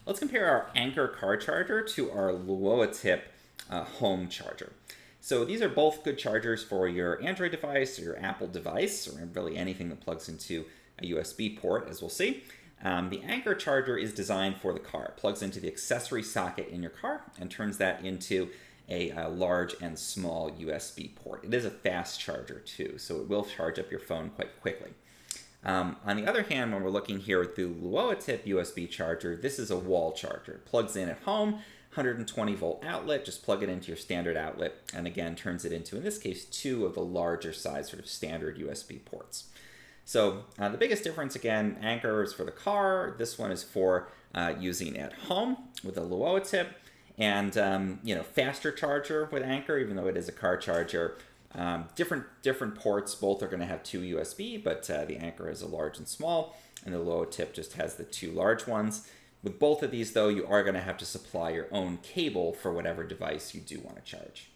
Let's compare our Anker car charger to our LUOATIP home charger. So these are both good chargers for your Android device or your Apple device, or really anything that plugs into a USB port, as we'll see. The Anker charger is designed for the car. It plugs into the accessory socket in your car and turns that into a large and small USB port. It is a fast charger too, so it will charge up your phone quite quickly. On the other hand, when we're looking here at the LUOATIP USB charger, this is a wall charger. It plugs in at home, 120 volt outlet, just plug it into your standard outlet, and again turns it into, in this case, two of the larger size sort of standard USB ports. So the biggest difference, again, Anker is for the car. This one is for using at home with a LUOATIP, and faster charger with Anker, even though it is a car charger. Different ports. Both are going to have two USB, but the Anker has a large and small, and the LUOATIP just has the two large ones. With both of these, though, you are going to have to supply your own cable for whatever device you do want to charge.